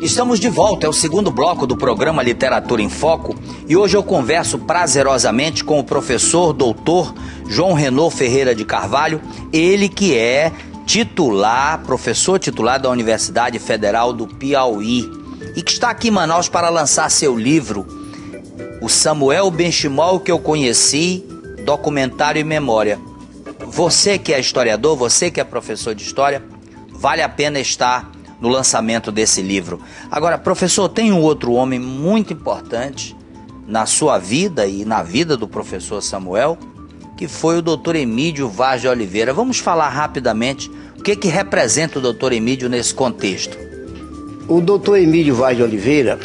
Estamos de volta, é o segundo bloco do programa Literatura em Foco e hoje eu converso prazerosamente com o professor doutor João Renaud Ferreira de Carvalho, ele que é professor titular da Universidade Federal do Piauí e que está aqui em Manaus para lançar seu livro, O Samuel Benchimol que eu conheci, documentário e memória. Você que é historiador, você que é professor de história, vale a pena estar no lançamento desse livro. Agora, professor, tem um outro homem muito importante na sua vida e na vida do professor Samuel, que foi o doutor Emídio Vaz de Oliveira. Vamos falar rapidamente o que representa o doutor Emídio nesse contexto. O doutor Emídio Vaz de Oliveira,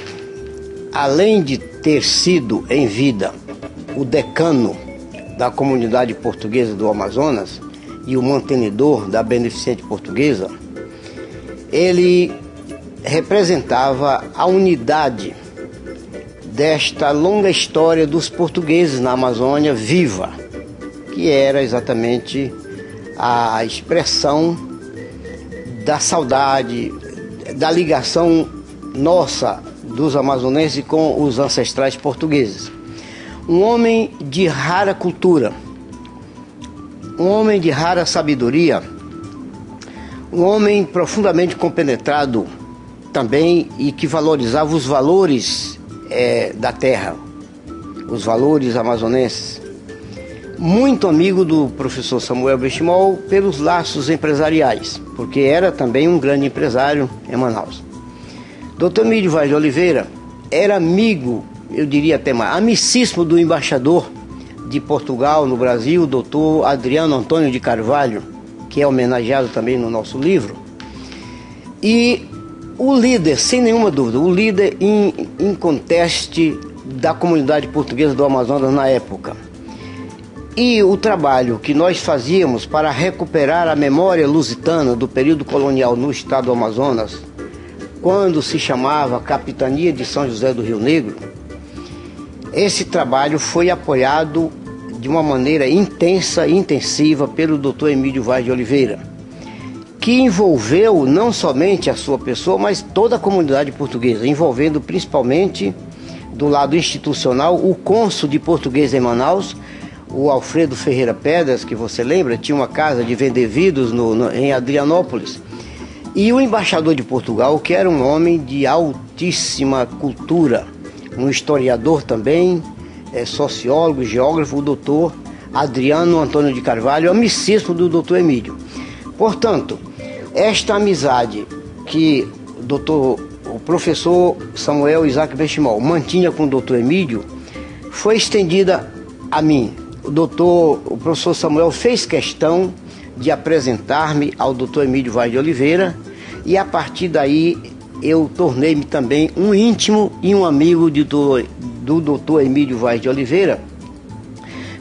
além de ter sido em vida o decano da comunidade portuguesa do Amazonas e o mantenedor da Beneficente Portuguesa, ele representava a unidade desta longa história dos portugueses na Amazônia viva, que era exatamente a expressão da saudade, da ligação nossa dos amazonenses com os ancestrais portugueses. Um homem de rara cultura, um homem de rara sabedoria, um homem profundamente compenetrado também e que valorizava os valores da terra, os valores amazonenses. Muito amigo do professor Samuel Benchimol pelos laços empresariais, porque era também um grande empresário em Manaus. Dr. Emídio Vaz de Oliveira era amigo, eu diria até mais, amicíssimo do embaixador de Portugal no Brasil, o doutor Adriano Antônio de Carvalho, que é homenageado também no nosso livro, e o líder, sem nenhuma dúvida, o líder inconteste da comunidade portuguesa do Amazonas na época. E o trabalho que nós fazíamos para recuperar a memória lusitana do período colonial no estado do Amazonas, quando se chamava Capitania de São José do Rio Negro, esse trabalho foi apoiado de uma maneira intensa e intensiva pelo Dr. Emídio Vaz de Oliveira, que envolveu não somente a sua pessoa, mas toda a comunidade portuguesa, envolvendo principalmente, do lado institucional, o cônsul de português em Manaus, o Alfredo Ferreira Pedras, que você lembra, tinha uma casa de vender vidros em Adrianópolis, e o embaixador de Portugal, que era um homem de altíssima cultura, um historiador também, sociólogo, geógrafo, o doutor Adriano Antônio de Carvalho, amicíssimo do doutor Emídio. Portanto, esta amizade que o professor Samuel Isaac Benchimol mantinha com o doutor Emídio foi estendida a mim. O professor Samuel fez questão de apresentar-me ao doutor Emídio Vaz de Oliveira e a partir daí eu tornei-me também um íntimo e um amigo do doutor Emídio Vaz de Oliveira,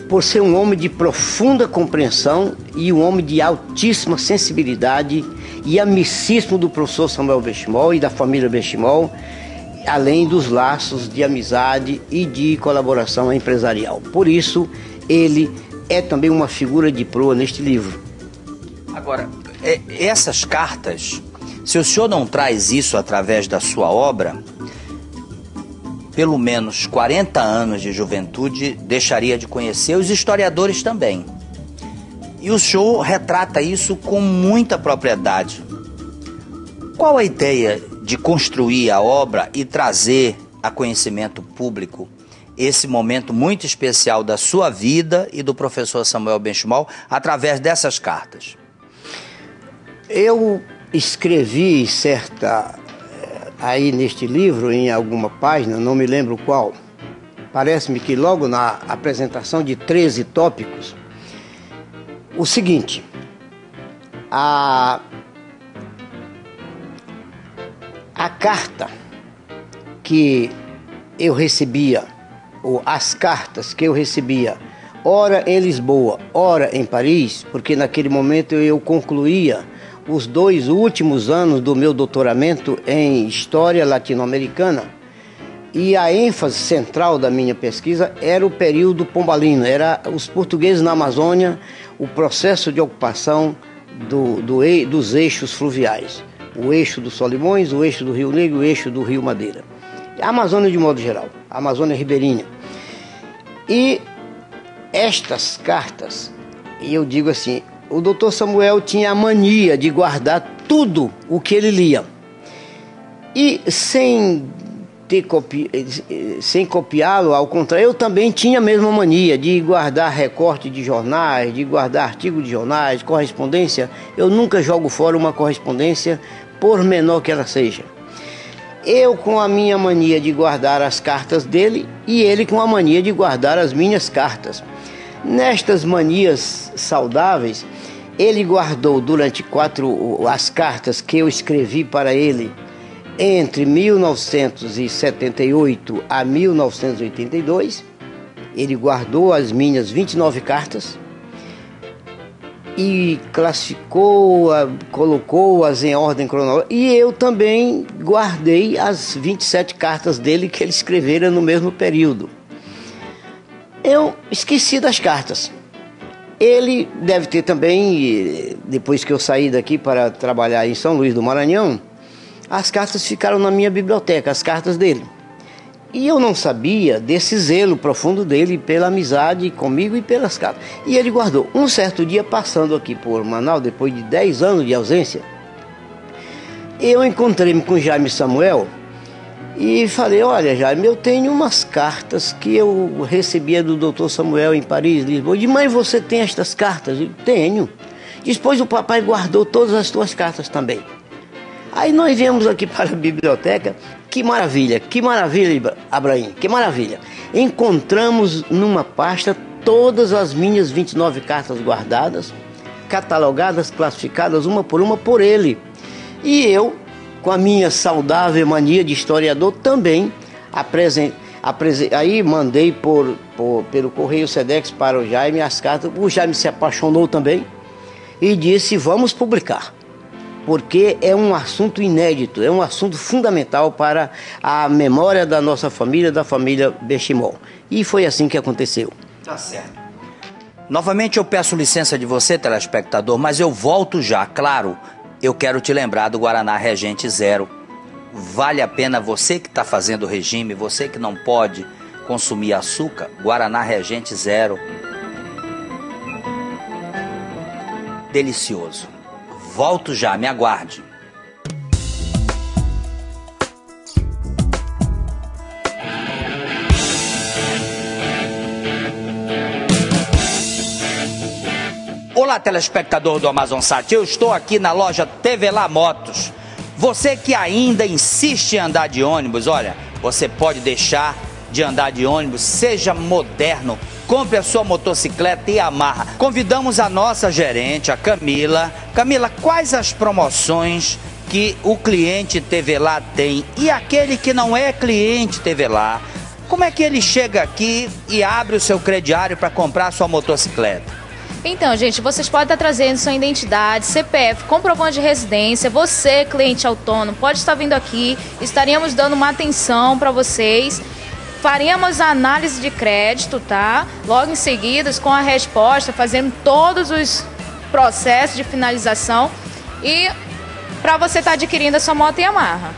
por ser um homem de profunda compreensão e um homem de altíssima sensibilidade e amicíssimo do professor Samuel Benchimol e da família Benchimol, além dos laços de amizade e de colaboração empresarial. Por isso, ele é também uma figura de proa neste livro. Agora, essas cartas, se o senhor não traz isso através da sua obra, pelo menos 40 anos de juventude deixaria de conhecer, os historiadores também. E o senhor retrata isso com muita propriedade. Qual a ideia de construir a obra e trazer a conhecimento público esse momento muito especial da sua vida e do professor Samuel Benchimol através dessas cartas? Eu escrevi aí neste livro, em alguma página, não me lembro qual, parece-me que logo na apresentação de 13 tópicos, o seguinte: a carta que eu recebia, ou as cartas que eu recebia, ora em Lisboa, ora em Paris, porque naquele momento eu concluía os 2 últimos anos do meu doutoramento em História Latino-Americana, e a ênfase central da minha pesquisa era o período pombalino, era os portugueses na Amazônia, o processo de ocupação dos eixos fluviais. o eixo dos Solimões, o eixo do Rio Negro, o eixo do Rio Madeira. A Amazônia de modo geral, a Amazônia ribeirinha. E estas cartas, e eu digo assim, o doutor Samuel tinha a mania de guardar tudo o que ele lia. E sem copiá-lo, ao contrário, eu também tinha a mesma mania de guardar recorte de jornais, de guardar artigo de jornais, correspondência. Eu nunca jogo fora uma correspondência, por menor que ela seja. Eu com a minha mania de guardar as cartas dele e ele com a mania de guardar as minhas cartas. Nestas manias saudáveis, ele guardou durante as cartas que eu escrevi para ele entre 1978 a 1982, ele guardou as minhas 29 cartas e classificou, colocou-as em ordem cronológica. E eu também guardei as 27 cartas dele que ele escrevera no mesmo período. Eu esqueci das cartas. Ele deve ter também, depois que eu saí daqui para trabalhar em São Luís do Maranhão, as cartas ficaram na minha biblioteca, as cartas dele. E eu não sabia desse zelo profundo dele pela amizade comigo e pelas cartas. E ele guardou. Um certo dia, passando aqui por Manaus, depois de 10 anos de ausência, eu encontrei-me com Jaime Samuel e falei, olha Jaime, eu tenho umas cartas que eu recebia do doutor Samuel em Paris, Lisboa. Eu disse, mas você tem estas cartas? Eu disse, tenho. Depois o papai guardou todas as tuas cartas também. Aí nós viemos aqui para a biblioteca, que maravilha, Abraim, que maravilha. Encontramos numa pasta todas as minhas 29 cartas guardadas, catalogadas, classificadas uma por ele. E eu, com a minha saudável mania de historiador, também aí mandei pelo Correio Sedex para o Jaime as cartas. O Jaime se apaixonou também e disse, vamos publicar. Porque é um assunto inédito, é um assunto fundamental para a memória da nossa família, da família Benchimol. E foi assim que aconteceu. Tá certo. Novamente eu peço licença de você, telespectador, mas eu volto já. Claro, eu quero te lembrar do Guaraná Regente Zero. Vale a pena você que está fazendo regime, você que não pode consumir açúcar, Guaraná Regente Zero. Delicioso. Volto já, me aguarde. Olá, telespectador do AmazonSat, eu estou aqui na loja Tevelar Motos. Você que ainda insiste em andar de ônibus, olha, você pode deixar de andar de ônibus, seja moderno, compre a sua motocicleta e amarra. Convidamos a nossa gerente, a Camila. Camila, quais as promoções que o cliente Tevelar tem e aquele que não é cliente Tevelar? Como é que ele chega aqui e abre o seu crediário para comprar a sua motocicleta? Então, gente, vocês podem estar trazendo sua identidade, CPF, comprovante de residência. Você, cliente autônomo, pode estar vindo aqui. Estaríamos dando uma atenção para vocês. Faremos a análise de crédito, tá? Logo em seguida, com a resposta, fazendo todos os processos de finalização e para você estar adquirindo a sua moto Yamaha.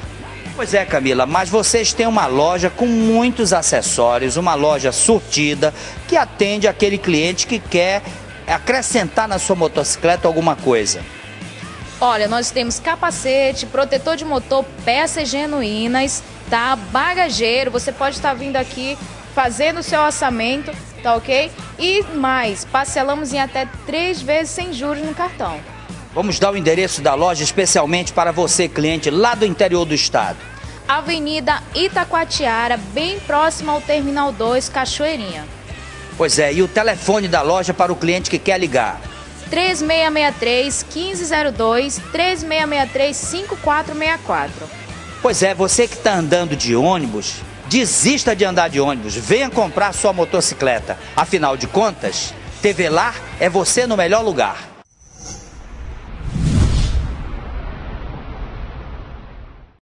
Pois é, Camila, mas vocês têm uma loja com muitos acessórios, uma loja surtida que atende aquele cliente que quer acrescentar na sua motocicleta alguma coisa. Olha, nós temos capacete, protetor de motor, peças genuínas, tá? Bagageiro, você pode estar vindo aqui fazendo o seu orçamento, tá ok? E mais, parcelamos em até 3 vezes sem juros no cartão. Vamos dar o endereço da loja especialmente para você, cliente, lá do interior do estado. Avenida Itacoatiara, bem próximo ao Terminal 2, Cachoeirinha. Pois é, e o telefone da loja para o cliente que quer ligar? 3663-1502, 3663-5464. Pois é, você que está andando de ônibus, desista de andar de ônibus, venha comprar sua motocicleta. Afinal de contas, Tevelar é você no melhor lugar.